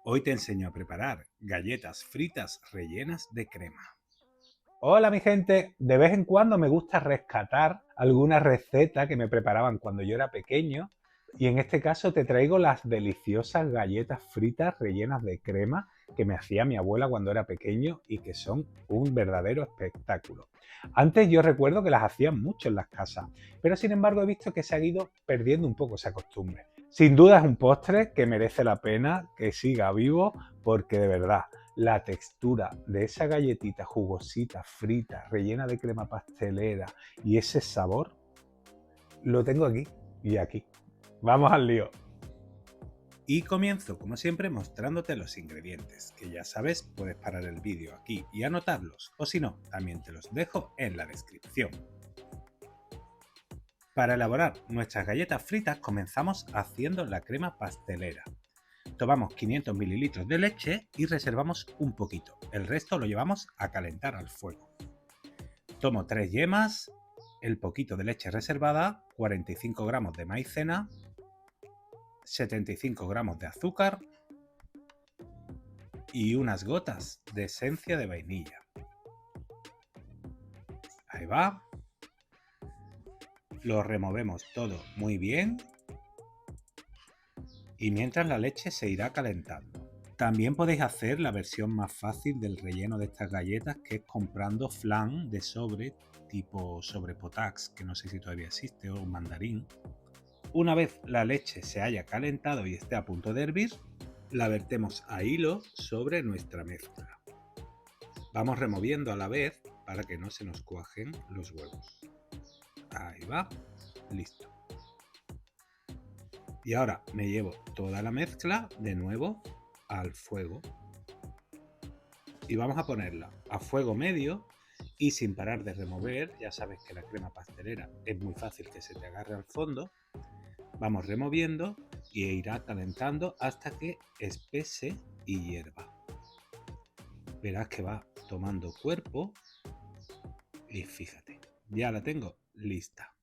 Hoy te enseño a preparar galletas fritas rellenas de crema. Hola mi gente, de vez en cuando me gusta rescatar alguna receta que me preparaban cuando yo era pequeño y en este caso te traigo las deliciosas galletas fritas rellenas de crema que me hacía mi abuela cuando era pequeño y que son un verdadero espectáculo. Antes yo recuerdo que las hacían mucho en las casas, pero sin embargo he visto que se ha ido perdiendo un poco esa costumbre. Sin duda es un postre que merece la pena que siga vivo porque de verdad la textura de esa galletita jugosita, frita, rellena de crema pastelera y ese sabor, lo tengo aquí y aquí. Vamos al lío. Y comienzo, como siempre, mostrándote los ingredientes, que ya sabes, puedes parar el vídeo aquí y anotarlos, o si no, también te los dejo en la descripción. Para elaborar nuestras galletas fritas comenzamos haciendo la crema pastelera. Tomamos 500 mililitros de leche y reservamos un poquito, el resto lo llevamos a calentar al fuego. Tomo 3 yemas, el poquito de leche reservada, 45 gramos de maicena, 75 gramos de azúcar y unas gotas de esencia de vainilla. Ahí va. Lo removemos todo muy bien y mientras la leche se irá calentando. También podéis hacer la versión más fácil del relleno de estas galletas, que es comprando flan de sobre tipo sobre potax, que no sé si todavía existe, o mandarín. Una vez la leche se haya calentado y esté a punto de hervir, la vertemos a hilo sobre nuestra mezcla. Vamos removiendo a la vez para que no se nos cuajen los huevos. Ahí va, listo. Y ahora me llevo toda la mezcla de nuevo al fuego y vamos a ponerla a fuego medio y sin parar de remover. Ya sabes que la crema pastelera es muy fácil que se te agarre al fondo. Vamos removiendo y irá calentando hasta que espese y hierva. Verás que va tomando cuerpo y fíjate, ya la tengo lista.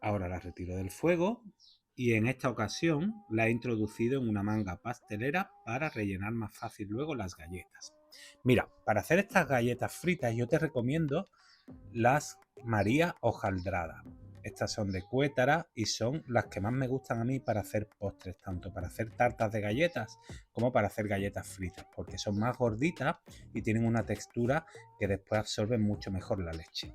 Ahora la retiro del fuego y en esta ocasión la he introducido en una manga pastelera para rellenar más fácil luego las galletas. Mira, para hacer estas galletas fritas yo te recomiendo las María hojaldrada. Estas son de Cuétara y son las que más me gustan a mí para hacer postres, tanto para hacer tartas de galletas como para hacer galletas fritas, porque son más gorditas y tienen una textura que después absorbe mucho mejor la leche.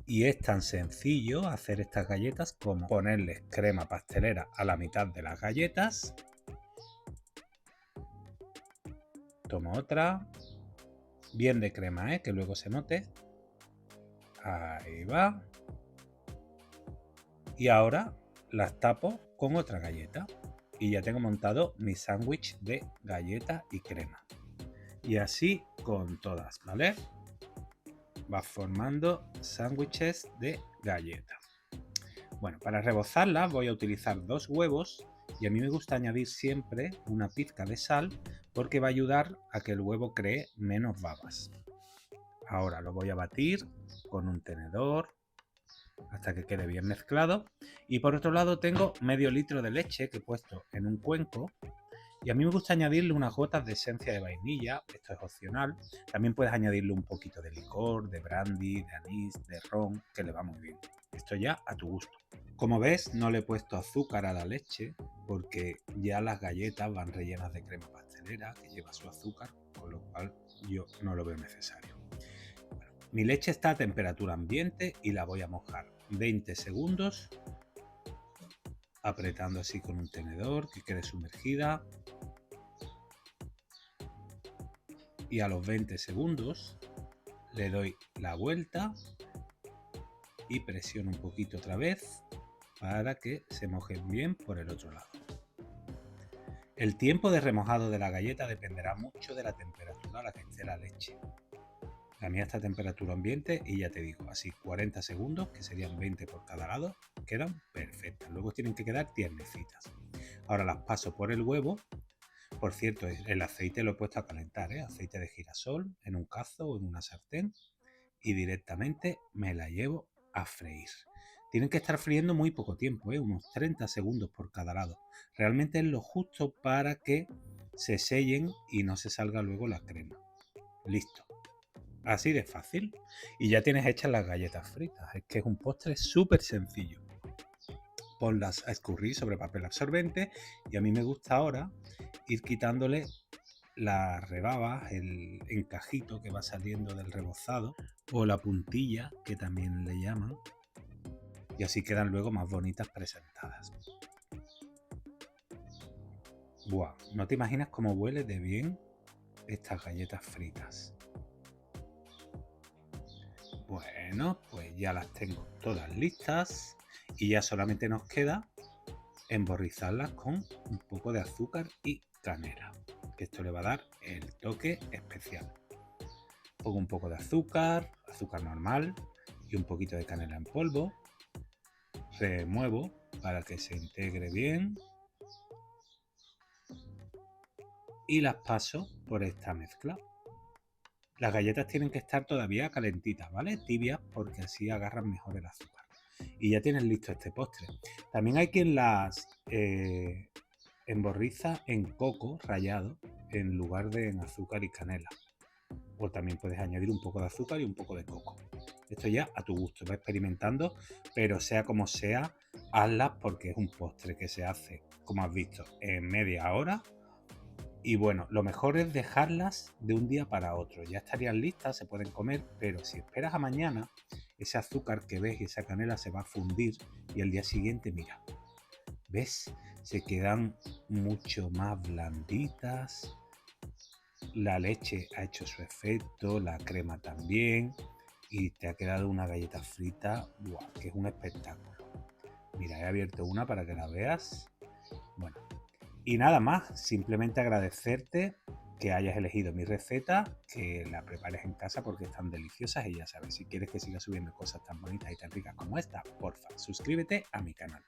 Y es tan sencillo hacer estas galletas como ponerles crema pastelera a la mitad de las galletas. Tomo otra, bien de crema, que luego se note. Ahí va. Y ahora las tapo con otra galleta. Y ya tengo montado mi sándwich de galleta y crema. Y así con todas, ¿vale? Vas formando sándwiches de galleta. Bueno, para rebozarlas voy a utilizar 2 huevos y a mí me gusta añadir siempre una pizca de sal porque va a ayudar a que el huevo cree menos babas. Ahora lo voy a batir con un tenedor hasta que quede bien mezclado. Y por otro lado tengo medio litro de leche que he puesto en un cuenco. Y a mí me gusta añadirle unas gotas de esencia de vainilla, esto es opcional. También puedes añadirle un poquito de licor, de brandy, de anís, de ron, que le va muy bien. Esto ya a tu gusto. Como ves, no le he puesto azúcar a la leche porque ya las galletas van rellenas de crema pastelera que lleva su azúcar, con lo cual yo no lo veo necesario. Bueno, mi leche está a temperatura ambiente y la voy a mojar 20 segundos, apretando así con un tenedor que quede sumergida. Y a los 20 segundos le doy la vuelta y presiono un poquito otra vez para que se mojen bien por el otro lado. El tiempo de remojado de la galleta dependerá mucho de la temperatura a la que esté la leche. La mía está a temperatura ambiente y ya te digo, así 40 segundos, que serían 20 por cada lado, quedan perfectas. Luego tienen que quedar tiernecitas. Ahora las paso por el huevo. Por cierto, el aceite lo he puesto a calentar, aceite de girasol en un cazo o en una sartén y directamente me la llevo a freír. Tienen que estar friendo muy poco tiempo, unos 30 segundos por cada lado. Realmente es lo justo para que se sellen y no se salga luego la crema. Listo. Así de fácil. Y ya tienes hechas las galletas fritas. Es que es un postre súper sencillo. Ponlas a escurrir sobre papel absorbente y a mí me gusta ahora ir quitándole las rebabas, el encajito que va saliendo del rebozado o la puntilla, que también le llaman, y así quedan luego más bonitas presentadas. Buah, no te imaginas cómo huele de bien estas galletas fritas. Bueno, pues ya las tengo todas listas y ya solamente nos queda emborrizarlas con un poco de azúcar y canela, que esto le va a dar el toque especial. Pongo un poco de azúcar, azúcar normal y un poquito de canela en polvo. Remuevo para que se integre bien y las paso por esta mezcla. Las galletas tienen que estar todavía calentitas, ¿vale? Tibias, porque así agarran mejor el azúcar. Y ya tienes listo este postre. También hay quien las emborriza en coco rallado en lugar de en azúcar y canela. O también puedes añadir un poco de azúcar y un poco de coco. Esto ya a tu gusto, va experimentando, pero sea como sea, hazlas porque es un postre que se hace, como has visto, en media hora. Y bueno, lo mejor es dejarlas de un día para otro. Ya estarían listas, se pueden comer, pero si esperas a mañana, ese azúcar que ves y esa canela se va a fundir y al día siguiente, mira, ¿ves? Se quedan mucho más blanditas. La leche ha hecho su efecto, la crema también, y te ha quedado una galleta frita, ¡guau!, que es un espectáculo. Mira, he abierto una para que la veas. Bueno, y nada más, simplemente agradecerte que hayas elegido mi receta, que la prepares en casa porque están deliciosas y ya sabes, si quieres que siga subiendo cosas tan bonitas y tan ricas como esta, porfa, suscríbete a mi canal.